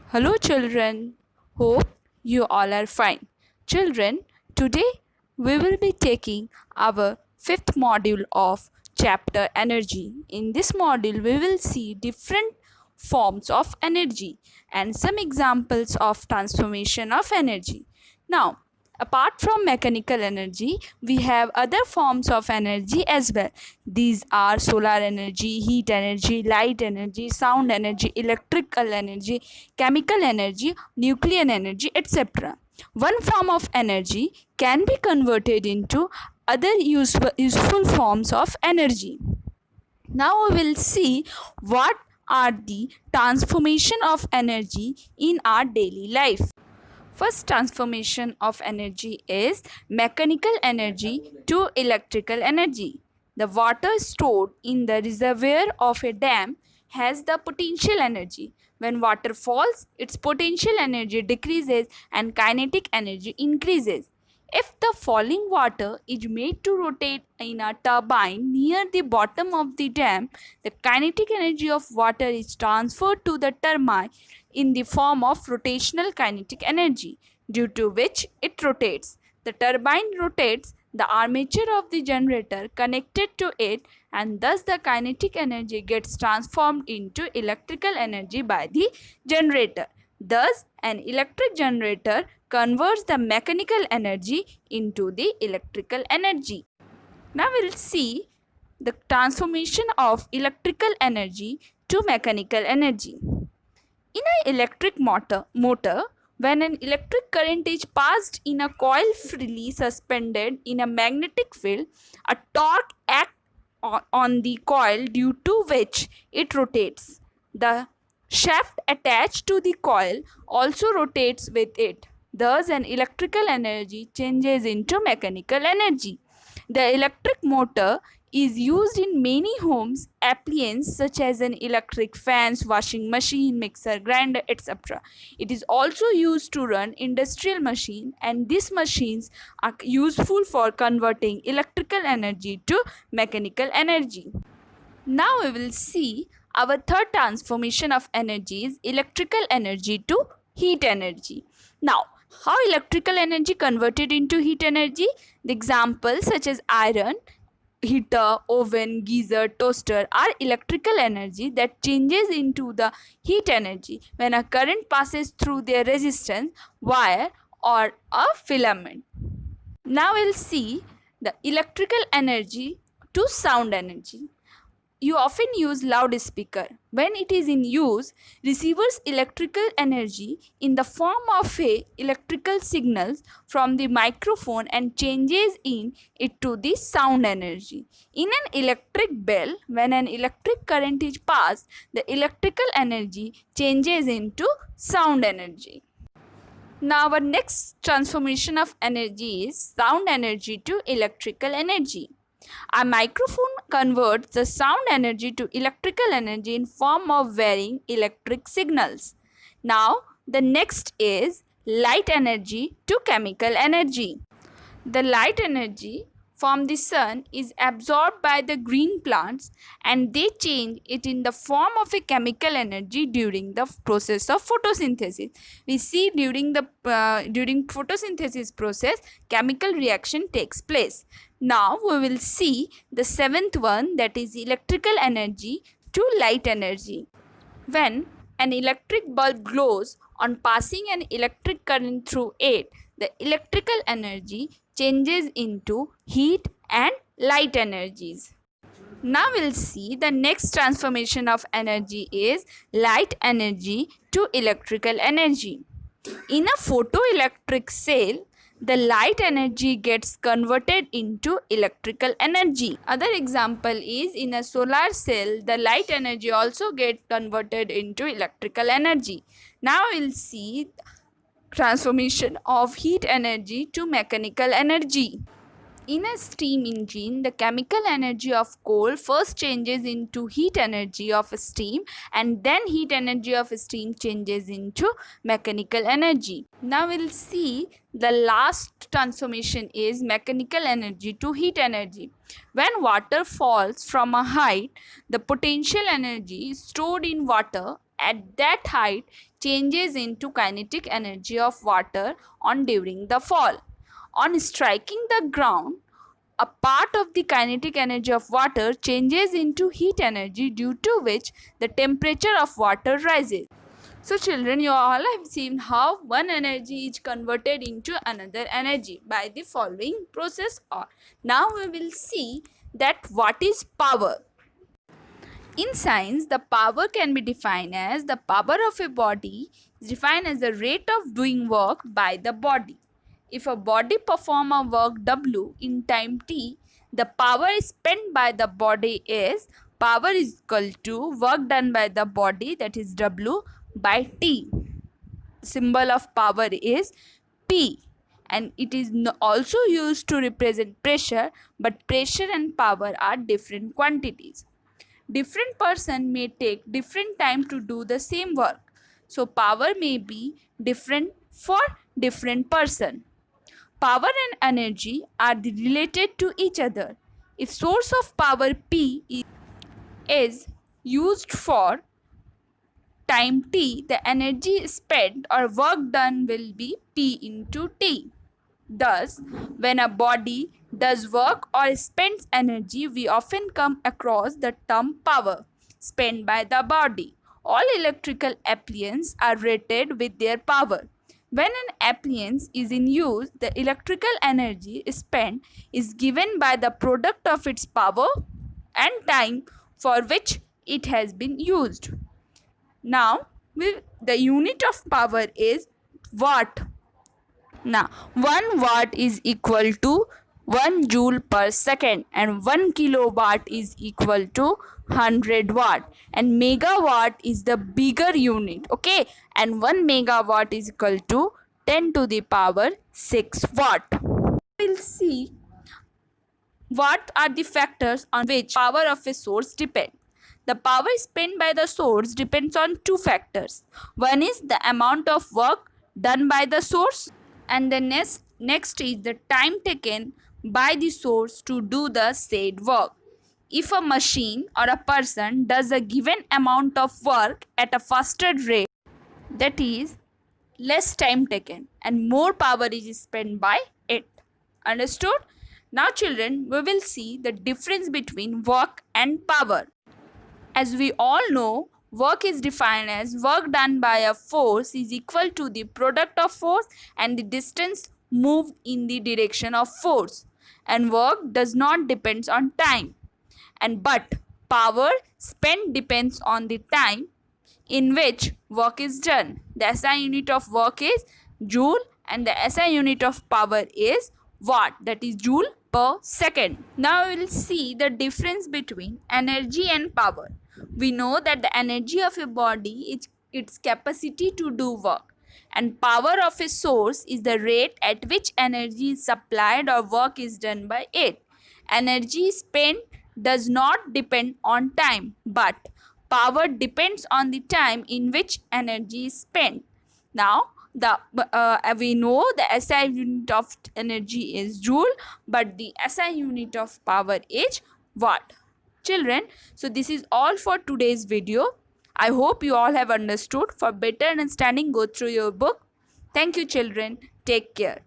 Hello, children. Hope you all are fine. Children, today we will be taking our fifth module of chapter energy. In this module, we will see different forms of energy and some examples of transformation of energy. Now, apart from mechanical energy, we have other forms of energy as well. These are solar energy, heat energy, light energy, sound energy, electrical energy, chemical energy, nuclear energy, etc. One form of energy can be converted into other useful forms of energy. Now we will see what are the transformation of energy in our daily life. First transformation of energy is mechanical energy to electrical energy. The water stored in the reservoir of a dam has the potential energy. When water falls, its potential energy decreases and kinetic energy increases. If the falling water is made to rotate in a turbine near the bottom of the dam, the kinetic energy of water is transferred to the turbine in the form of rotational kinetic energy, due to which it rotates. The turbine rotates the armature of the generator connected to it, and thus the kinetic energy gets transformed into electrical energy by the generator. Thus, an electric generator converts the mechanical energy into the electrical energy. Now we'll see the transformation of electrical energy to mechanical energy. In an electric motor, when an electric current is passed in a coil freely suspended in a magnetic field, a torque acts on the coil due to which it rotates. The shaft attached to the coil also rotates with it. Thus, an electrical energy changes into mechanical energy. The electric motor is used in many homes appliances such as an electric fans, washing machine, mixer, grinder, etc. It is also used to run industrial machine, and these machines are useful for converting electrical energy to mechanical energy. Now we will see our third transformation of energy is electrical energy to heat energy. Now, how electrical energy converted into heat energy? The examples such as iron, heater, oven, geyser, toaster are electrical energy that changes into the heat energy when a current passes through their resistance, wire or a filament. Now we'll see the electrical energy to sound energy. You often use loudspeaker. When it is in use, receives electrical energy in the form of electrical signals from the microphone and changes it to the sound energy. In an electric bell, when an electric current is passed, the electrical energy changes into sound energy. Now our next transformation of energy is sound energy to electrical energy. A microphone converts the sound energy to electrical energy in form of varying electric signals. Now the next is light energy to chemical energy. The light energy from the sun is absorbed by the green plants, and they change it in the form of a chemical energy during the process of photosynthesis. We see during photosynthesis process, chemical reaction takes place. Now we will see the seventh one, that is electrical energy to light energy. When an electric bulb glows on passing an electric current through it, the electrical energy changes into heat and light energies. Now we'll see the next transformation of energy is light energy to electrical energy. In a photoelectric cell, the light energy gets converted into electrical energy. Other example is in a solar cell, the light energy also gets converted into electrical energy. Now we'll see transformation of heat energy to mechanical energy. In a steam engine, the chemical energy of coal first changes into heat energy of steam, and then heat energy of steam changes into mechanical energy. Now we'll see the last transformation is mechanical energy to heat energy. When water falls from a height, the potential energy stored in water at that height changes into kinetic energy of water on during the fall. On striking the ground, a part of the kinetic energy of water changes into heat energy, due to which the temperature of water rises. So children, you all have seen how one energy is converted into another energy by the following process. Or now we will see that what is power. In science, the power can be defined as the power of a body is defined as the rate of doing work by the body. If a body perform a work W in time t, the power spent by the body is power is equal to work done by the body, that is W by t. Symbol of power is P, and it is also used to represent pressure, but pressure and power are different quantities. Different person may take different time to do the same work, so power may be different for different person. Power and energy are related to each other. If source of power P is used for time t, the energy spent or work done will be P into T. Thus, when a body does work or spends energy, we often come across the term power spent by the body. All electrical appliances are rated with their power. When an appliance is in use, the electrical energy spent is given by the product of its power and time for which it has been used. Now, the unit of power is watt. Now, 1 watt is equal to 1 joule per second, and 1 kilowatt is equal to 100 watt, and megawatt is the bigger unit, okay, and 1 megawatt is equal to 10 to the power 6 watt. We'll see what are the factors on which power of a source depends. The power spent by the source depends on two factors. One is the amount of work done by the source, and the next is the time taken by the source to do the said work. If a machine or a person does a given amount of work at a faster rate, that is less time taken and more power is spent by it. Understood? Now children, we will see the difference between work and power. As we all know, work is defined as work done by a force is equal to the product of force and the distance moved in the direction of force. And work does not depend on time. But power spent depends on the time in which work is done. The SI unit of work is joule and the SI unit of power is watt, that is joule per second. Now we will see the difference between energy and power. We know that the energy of a body is its capacity to do work, and power of a source is the rate at which energy is supplied or work is done by it. Energy spent does not depend on time, but power depends on the time in which energy is spent. Now, we know the SI unit of energy is joule, but the SI unit of power is watt. Children, so this is all for today's video. I hope you all have understood. For better understanding, go through your book. Thank you children. Take care.